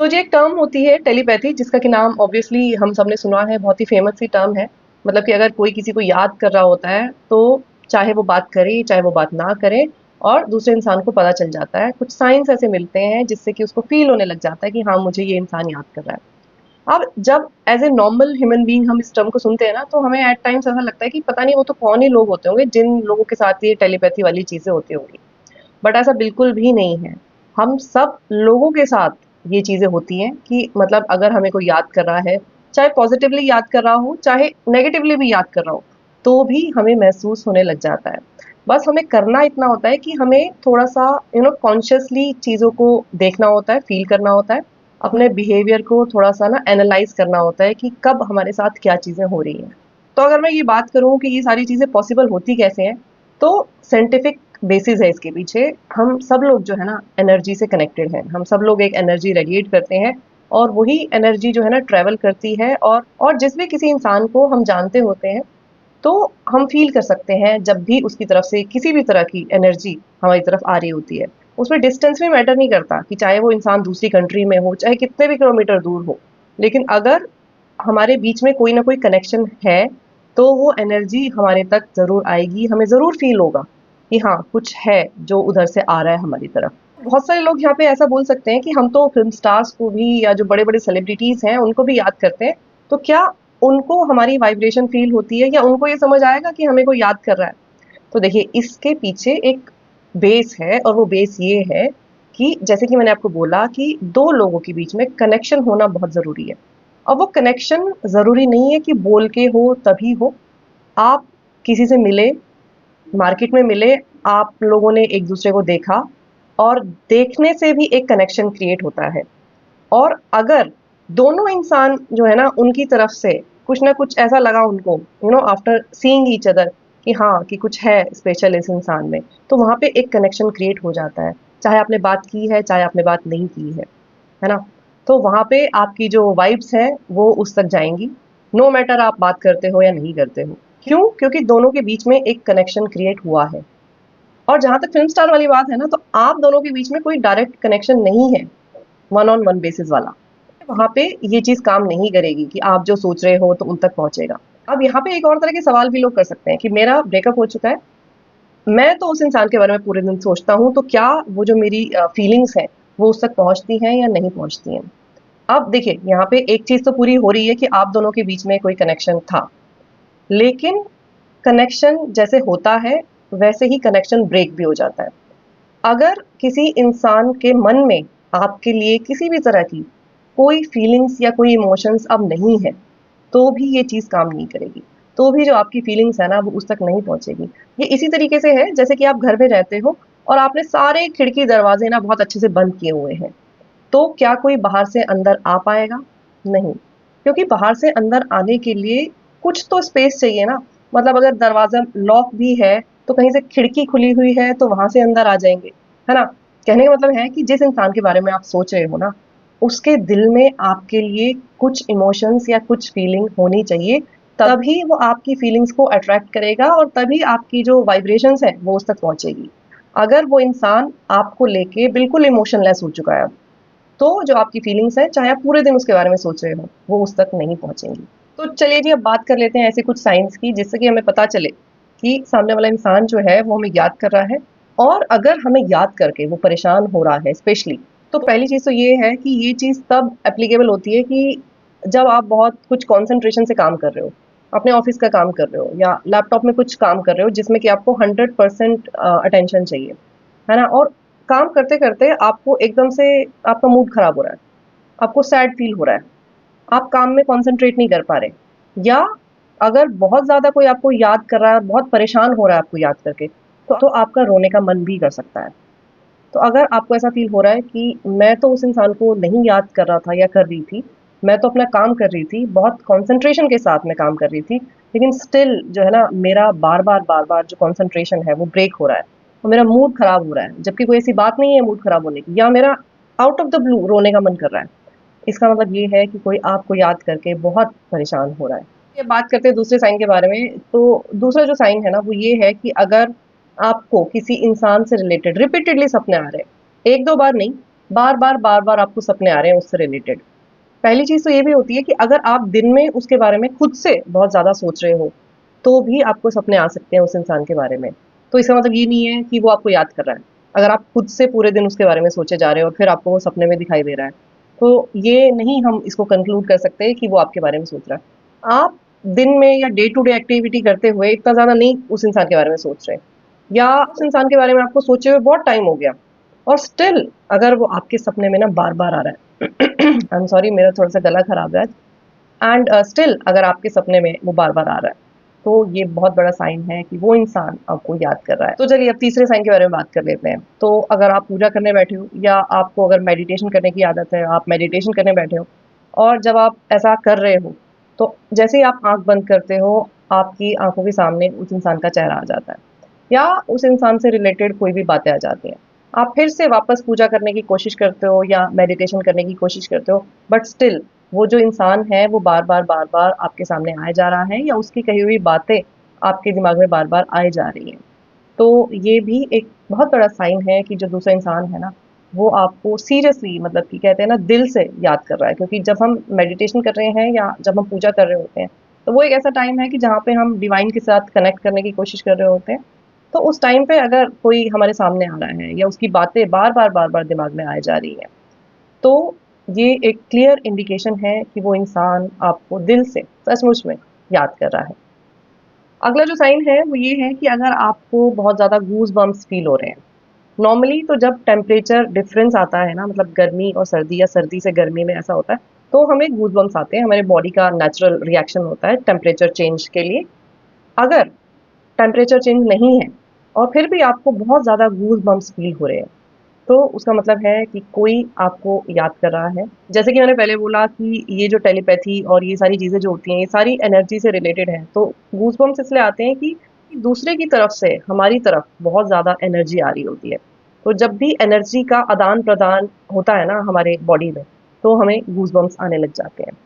तो जो एक टर्म होती है टेलीपैथी, जिसका कि नाम ऑब्वियसली हम सबने सुना है, बहुत ही फेमस सी टर्म है। मतलब कि अगर कोई किसी को याद कर रहा होता है तो चाहे वो बात करे चाहे वो बात ना करे, और दूसरे इंसान को पता चल जाता है, कुछ साइंस ऐसे मिलते हैं जिससे कि उसको फील होने लग जाता है कि हाँ, मुझे ये इंसान याद कर रहा है। अब जब as a normal human being हम इस टर्म को सुनते हैं ना, तो हमें एट टाइम्स ऐसा लगता है कि पता नहीं वो तो कौन ही लोग होते होंगे जिन लोगों के साथ ये टेलीपैथी वाली चीजें होती होंगी। बट ऐसा बिल्कुल भी नहीं है। हम सब लोगों के साथ ये चीज़ें होती हैं कि मतलब अगर हमें कोई याद कर रहा है, चाहे पॉज़िटिवली याद कर रहा हो, चाहे नेगेटिवली भी याद कर रहा हो, तो भी हमें महसूस होने लग जाता है। बस हमें करना इतना होता है कि हमें थोड़ा-सा कॉन्शियसली चीज़ों को देखना होता है, फ़ील करना होता है, अपने बिहेवियर को थोड़ा-सा ना एनालाइज़ करना होता है कि कब हमारे साथ क्या चीज़ें हो रही हैं। तो अगर मैं ये बात करूँ कि ये सारी चीज़ें पॉसिबल होती कैसे हैं, तो साइंटिफिक बेसिस है इसके पीछे। हम सब लोग जो है ना एनर्जी से कनेक्टेड हैं। हम सब लोग एक एनर्जी रेडिएट करते हैं, और वही एनर्जी जो है ना ट्रैवल करती है, और जिस भी किसी इंसान को हम जानते होते हैं, तो हम फ़ील कर सकते हैं जब भी उसकी तरफ से किसी भी तरह की एनर्जी हमारी तरफ आ रही होती है। उसमें डिस्टेंस भी मैटर नहीं करता कि चाहे वो इंसान दूसरी कंट्री में हो, चाहे कितने भी किलोमीटर दूर हो। लेकिन अगर हमारे बीच में कोई ना कोई कनेक्शन है, तो वो एनर्जी हमारे तक ज़रूर आएगी, हमें ज़रूर फ़ील होगा कि हाँ, कुछ है जो उधर से आ रहा है हमारी तरफ। बहुत सारे लोग यहाँ पे ऐसा बोल सकते हैं कि हम तो फ़िल्म स्टार्स को भी या जो बड़े-बड़े सेलिब्रिटीज़ हैं, उनको भी याद करते हैं। तो क्या उनको हमारी वाइब्रेशन फ़ील होती है, या उनको ये समझ आएगा कि हमें कोई याद कर रहा है? तो देखिए, इसके पीछे एक बेस है, और वो बेस ये है कि जैसे कि मैंने आपको बोला कि 2 लोगों के बीच में कनेक्शन होना बहुत ज़रूरी है। और वो कनेक्शन ज़रूरी नहीं है कि बोल के हो तभी हो। आप किसी से मिले, मार्केट में मिले, आप लोगों ने एक-दूसरे को देखा, और देखने से भी एक कनेक्शन क्रिएट होता है। और अगर दोनों इंसान जो है ना, उनकी तरफ से कुछ ना कुछ ऐसा लगा उनको, आफ्टर सीइंग ईच अदर, कि हाँ, कि कुछ है स्पेशल इस इंसान में, तो वहाँ पे एक कनेक्शन क्रिएट हो जाता है। चाहे आपने बात की है, चाहे आपने बात नहीं की है ना? तो वहाँ पे आपकी जो वाइब्स हैं, वो उस तक जाएँगी, नो मैटर आप बात करते हो या नहीं करते हो। क्यों? क्योंकि दोनों के बीच में एक कनेक्शन क्रिएट हुआ है। और जहाँ तक फ़िल्म स्टार वाली बात है ना, तो आप दोनों के बीच में कोई डायरेक्ट कनेक्शन नहीं है, वन ऑन वन बेसिस वाला। वहाँ पे ये चीज़ काम नहीं करेगी कि आप जो सोच रहे हो तो उन तक पहुँचेगा। अब यहाँ पे एक और तरह के सवाल भी लोग कर सकते हैं कि मेरा ब्रेकअप हो चुका है, मैं तो उस इंसान के बारे में पूरे दिन सोचता हूँ, तो क्या वो जो मेरी फीलिंग्स हैं, वो उस तक पहुँचती हैं या नहीं पहुँचती हैं? अब देखिए, यहाँ पे एक चीज़ तो पूरी हो रही है कि आप दोनों के बीच में कोई कनेक्शन था। लेकिन कनेक्शन जैसे होता है, वैसे ही कनेक्शन ब्रेक भी हो जाता है। अगर किसी इंसान के मन में आपके लिए किसी भी तरह की कोई फीलिंग्स या कोई इमोशंस अब नहीं है, तो भी ये चीज़ काम नहीं करेगी। तो भी जो आपकी फीलिंग्स है ना, वो उस तक नहीं पहुँचेगी। ये इसी तरीके से है जैसे कि आप घर में रहते हो, और आपने सारे खिड़की दरवाजे ना बहुत अच्छे से बंद किए हुए हैं। तो क्या कोई बाहर से अंदर आ पाएगा? नहीं। क्योंकि बाहर से अंदर आने के लिए कुछ तो स्पेस चाहिए ना। मतलब अगर दरवाज़ा लॉक भी है, तो कहीं से खिड़की खुली हुई है, तो वहाँ से अंदर आ जाएँगे, है ना? कहने का मतलब है कि जिस इंसान के बारे में आप सोच रहे हो ना, उसके दिल में आपके लिए कुछ इमोशंस या कुछ फीलिंग होनी चाहिए, तभी वो आपकी फीलिंग्स को अट्रैक्ट करेगा, और तभी आपकी जो वाइब्रेशंस हैं, वो उस तक पहुँचेगी। अगर वो इंसान आपको लेके बिल्कुल इमोशनलेस हो चुका है, तो जो आपकी फीलिंग्स हैं, चाहे आप पूरे दिन उसके बारे में सोच रहे हो, वो उस तक नहीं पहुँचेंगी। तो चलिए जी, अब बात कर लेते हैं ऐसे कुछ साइन्स की, जिससे कि हमें पता चले कि सामने वाला इंसान जो है वो हमें याद कर रहा है, और अगर हमें याद करके वो परेशान हो रहा है स्पेशली, तो पहली चीज़ तो ये है कि ये चीज़ तब एप्लीकेबल होती है कि जब आप बहुत कुछ कंसंट्रेशन से काम कर रहे हो, अपने ऑफ़िस का काम कर रहे हो, या लैपटॉप में कुछ काम कर रहे हो जिसमें कि आपको 100% अटेंशन चाहिए, है ना? और काम करते-करते आपको एकदम से आपका मूड खराब हो रहा है, आपको सैड फ़ील हो रहा है, आप काम में कॉन्संट्रेट नहीं कर पा रहे, या अगर बहुत ज़्यादा कोई आपको याद कर रहा है, बहुत परेशान हो रहा है आपको याद करके, तो आपका रोने का मन भी कर सकता है। तो अगर आपको ऐसा फ़ील हो रहा है कि मैं तो उस इंसान को नहीं याद कर रहा था या कर रही थी, मैं तो अपना काम कर रही थी, बहुत कॉन्संट्रेशन के साथ मैं काम कर रही थी, लेकिन स्टिल जो है ना, मेरा बार-बार जो कॉन्संट्रेशन है वो ब्रेक हो रहा है, और मेरा मूड ख़राब हो रहा है, जबकि कोई ऐसी बात नहीं है मूड ख़राब होने की, या मेरा आउट ऑफ द ब्लू रोने का मन कर रहा है। इसका मतलब ये है कि कोई आपको याद करके बहुत परेशान हो रहा है। ये बात करते हैं दूसरे साइन के बारे में, तो दूसरा जो साइन है ना, वो ये है कि अगर आपको किसी इंसान से रिलेटेड रिपीटेडली सपने आ रहे हैं, 1-2 बार नहीं, बार-बार आपको सपने आ रहे हैं उससे रिलेटेड। पहली चीज़ तो ये भी होती है कि अगर आप दिन में उसके बारे में खुद से बहुत ज़्यादा सोच रहे हो, तो भी आपको सपने आ सकते हैं उस इंसान के बारे में। तो इसका मतलब ये नहीं है कि वो आपको याद कर रहा है। अगर आप खुद से पूरे दिन उसके बारे में सोचे जा रहे हो और फिर आपको वो सपने में दिखाई दे रहा है, तो ये नहीं हम इसको कंक्लूड कर सकते कि वो आपके बारे में सोच रहा है। आप दिन में या डे टू डे एक्टिविटी करते हुए इतना ज़्यादा नहीं उस इंसान के बारे में सोच रहे, या उस इंसान के बारे में आपको सोचे हुए बहुत टाइम हो गया और स्टिल अगर वो आपके सपने में ना बार-बार आ रहा है आई एम सॉरी मेरा थोड़ा-सा गला खराब है एंड स्टिल अगर आपके सपने में वो बार-बार आ रहा है, तो ये बहुत बड़ा साइन है कि वो इंसान आपको याद कर रहा है। तो चलिए अब तीसरे साइन के बारे में बात कर लेते हैं। तो अगर आप पूजा करने बैठे हो या आपको अगर मेडिटेशन करने की आदत है, आप मेडिटेशन करने बैठे हो और जब आप ऐसा कर रहे हो, तो जैसे ही आप आँख बंद करते हो, आपकी आँखों के सामने उस इंसान का चेहरा आ जाता है या उस इंसान से रिलेटेड कोई भी बातें आ जाती हैं। आप फिर से वापस पूजा करने की कोशिश करते हो या मेडिटेशन करने की कोशिश करते हो, बट स्टिल वो जो इंसान है वो बार-बार आपके सामने आए जा रहा है या उसकी कही हुई बातें आपके दिमाग में बार-बार आए जा रही हैं। तो ये भी एक बहुत बड़ा साइन है कि जो दूसरा इंसान है ना, वो आपको सीरियसली मतलब कि कहते हैं ना दिल से याद कर रहा है, क्योंकि जब हम मेडिटेशन कर रहे हैं या जब हम पूजा कर रहे होते हैं, तो वो एक ऐसा टाइम है कि जहाँ पे हम डिवाइन के साथ कनेक्ट करने की कोशिश कर रहे होते हैं। तो उस टाइम पे अगर कोई हमारे सामने आ रहा है या उसकी बातें बार-बार दिमाग में आए जा रही हैं, तो ये एक क्लियर इंडिकेशन है कि वो इंसान आपको दिल से सचमुच में याद कर रहा है। अगला जो साइन है वो ये है कि अगर आपको बहुत ज़्यादा गूज़ बम्प्स फ़ील हो रहे हैं। नॉर्मली तो जब टेम्परेचर डिफ़रेंस आता है ना, मतलब गर्मी और सर्दी या सर्दी से गर्मी में ऐसा होता है, तो हमें गूज़ बम्प्स आते हैं, हमारे बॉडी का नेचुरल रिएक्शन होता है टेम्परेचर चेंज के लिए। अगर टेम्परेचर चेंज नहीं है और फिर भी आपको बहुत ज़्यादा गूज़ बम्प्स फ़ील हो रहे हैं, तो उसका मतलब है कि कोई आपको याद कर रहा है। जैसे कि मैंने पहले बोला कि ये जो टेलीपैथी और ये सारी चीज़ें जो होती हैं, ये सारी एनर्जी से रिलेटेड हैं। तो गूज़बम्प्स इसलिए आते हैं कि दूसरे की तरफ से हमारी तरफ बहुत ज़्यादा एनर्जी आ रही होती है। तो जब भी एनर्जी का आदान-प्रदान होता है ना हमारे बॉडी में, तो हमें गूज़बम्प्स आने लग जाते हैं।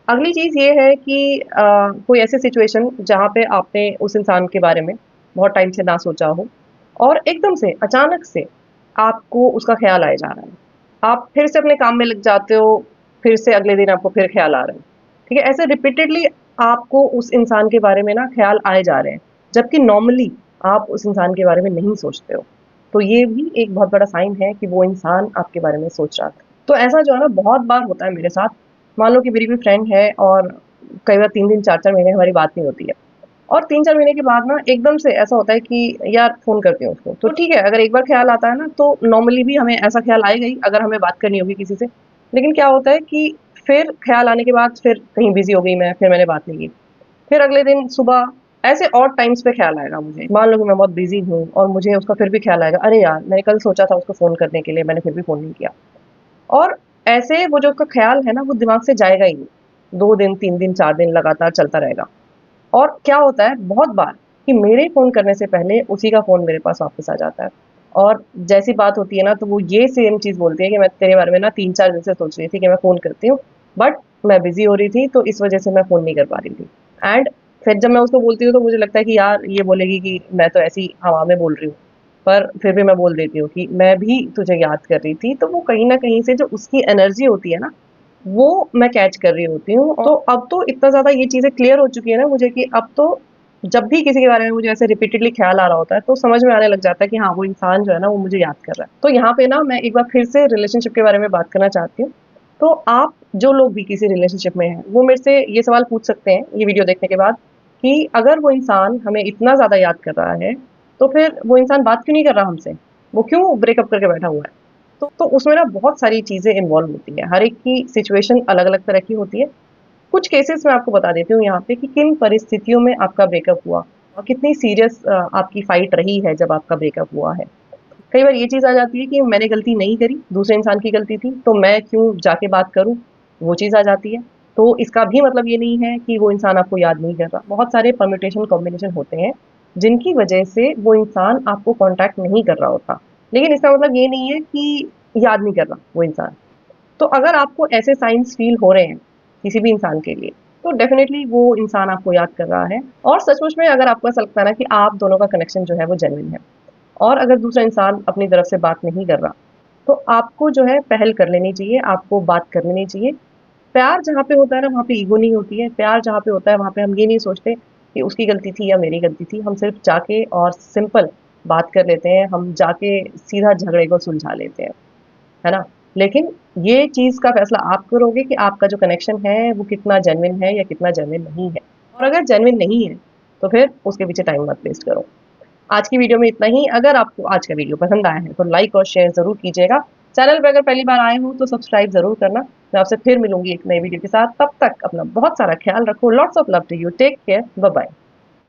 अगली चीज़ ये है कि कोई ऐसी सिचुएशन जहाँ पे आपने उस इंसान के बारे में बहुत टाइम से ना सोचा हो और एकदम से अचानक से आपको उसका ख़्याल आए जा रहा है। आप फिर से अपने काम में लग जाते हो, फिर से अगले दिन आपको फिर ख़्याल आ रहा है। ठीक है? ऐसे रिपीटेडली आपको उस इंसान के बारे में ना ख़्याल आए जा रहे हैं, जबकि नॉर्मली आप उस इंसान के बारे में नहीं सोचते हो। तो ये भी एक बहुत बड़ा साइन है कि वो इंसान आपके बारे में सोच रहा था। तो ऐसा जो है ना बहुत बार होता है मेरे साथ। मान लो कि मेरी कोई फ्रेंड है और कई बार 3 दिन 4-4 महीने हमारी बात नहीं होती है। और 3-4 महीने के बाद ना एकदम से ऐसा होता है कि यार फ़ोन करती हूँ उसको। तो ठीक है, अगर एक बार ख़्याल आता है ना तो नॉर्मली भी हमें ऐसा ख़्याल आएगा ही अगर हमें बात करनी होगी किसी से। लेकिन क्या होता है कि फिर ख़्याल आने के बाद फिर कहीं बिज़ी हो गई मैं, फिर मैंने बात नहीं की। फिर अगले दिन सुबह ऐसे ऑड टाइम्स पे ख़्याल आएगा मुझे। मान लो कि मैं बहुत बिज़ी हूँ और मुझे उसका फिर भी ख़्याल आएगा, अरे यार! मैंने कल सोचा था उसको फ़ोन करने के लिए, मैंने फिर भी फ़ोन नहीं किया। और ऐसे वो जो उसका ख़्याल है ना वो दिमाग से जाएगा ही नहीं। 2 दिन, 3 दिन, 4 दिन लगातार चलता रहेगा। और क्या होता है बहुत बार कि मेरे फ़ोन करने से पहले उसी का फ़ोन मेरे पास वापस आ जाता है। और जैसी बात होती है ना तो वो ये सेम चीज़ बोलती है कि मैं तेरे बारे में ना 3-4 दिन से सोच रही थी कि मैं फ़ोन करती हूँ, बट मैं बिज़ी हो रही थी तो इस वज़ह से मैं फ़ोन नहीं कर पा रही थी। एंड फिर जब मैं उसको बोलती हूँ तो मुझे लगता है कि यार ये बोलेगी कि मैं तो ऐसे ही हवा में बोल रही हूँ। पर फिर भी मैं बोल देती हूँ कि मैं भी तुझे याद कर रही थी, तो वो कहीं न कहीं से जो उसकी एनर्जी होती है ना, वो मैं कैच कर रही होती हूँ। तो अब तो इतना ज़्यादा ये चीज़ें क्लियर हो चुकी है ना मुझे कि अब तो जब भी किसी के बारे में मुझे ऐसे रिपीटेडली ख़्याल आ रहा होता है, तो समझ में आने लग जाता है कि हाँ, वो इंसान जो है ना, वो मुझे याद कर रहा है। तो यहाँ पे ना मैं एक बार फिर से रिलेशनशिप के बारे में बात करना चाहती हूँ। तो आप जो लोग भी किसी रिलेशनशिप में हैं, वो मेरे से ये सवाल पूछ सकते हैं, ये वीडियो देखने के बाद कि अगर वो इंसान हमें इतना ज़्यादा याद कर रहा है, तो फिर वो इंसान बात क्यों नहीं कर रहा हमसे? वो क्यों ब्रेकअप करके बैठा हुआ है? तो उसमें ना बहुत सारी चीज़ें इन्वॉल्व होती हैं। हर एक की सिचुएशन अलग-अलग तरह की होती है। कुछ केसेस मैं आपको बता देती हूँ यहाँ पे कि किन परिस्थितियों में आपका ब्रेकअप हुआ और कितनी सीरियस आपकी फाइट रही है जब आपका ब्रेकअप हुआ है। कई बार ये चीज़ आ जाती है कि मैंने गलती नहीं करी, दूसरे इंसान की गलती थी, तो मैं क्यों जाके बात करूँ? वो चीज़ आ जाती है। तो इसका भी मतलब ये नहीं है कि वो इंसान आपको याद नहीं कर रहा। बहुत सारे परम्यूटेशन कॉम्बिनेशन होते हैं, जिनकी वजह से वो इंसान आपको कॉन्टैक्ट नहीं कर रहा होता। लेकिन इसका मतलब ये नहीं है कि याद नहीं कर रहा वो इंसान। तो अगर आपको ऐसे साइन्स फ़ील हो रहे हैं, किसी भी इंसान के लिए, तो डेफ़िनेटली वो इंसान आपको याद कर रहा है। और सचमुच में अगर आपको ऐसा लगता है ना कि आप दोनों का कनेक्शन जो है वो जेन्युइन है और अगर दूसरा इंसान अपनी तरफ से बात नहीं कर रहा, तो आपको जो है पहल कर लेनी चाहिए, आपको बात कर लेनी चाहिए। प्यार जहाँ पे होता है ना, वहाँ पे ईगो नहीं होती है। प्यार जहाँ पे होता है, वहाँ पे हम ये नहीं सोचते कि उसकी गलती थी या मेरी गलती थी। हम सिर्फ जाके और सिंपल बात कर लेते हैं, हम जाके सीधा झगड़े को सुलझा लेते हैं, है ना? लेकिन ये चीज़ का फैसला आप करोगे कि आपका जो कनेक्शन है वो कितना जेन्युइन है या कितना जेन्युइन नहीं है। और अगर जेन्युइन नहीं है, तो फिर उसके पीछे टाइम मत वेस्ट करो। आज की वीडियो में इतना ही। अगर आपको आज का वीडियो पसंद आया है तो लाइक और शेयर ज़रूर कीजिएगा। चैनल पे अगर पहली बार आए हो तो सब्सक्राइब ज़रूर करना। मैं आपसे फिर मिलूँगी एक नई वीडियो के साथ। तब तक अपना बहुत सारा ख़्याल रखो। Lots of love to you. Take care. Bye bye.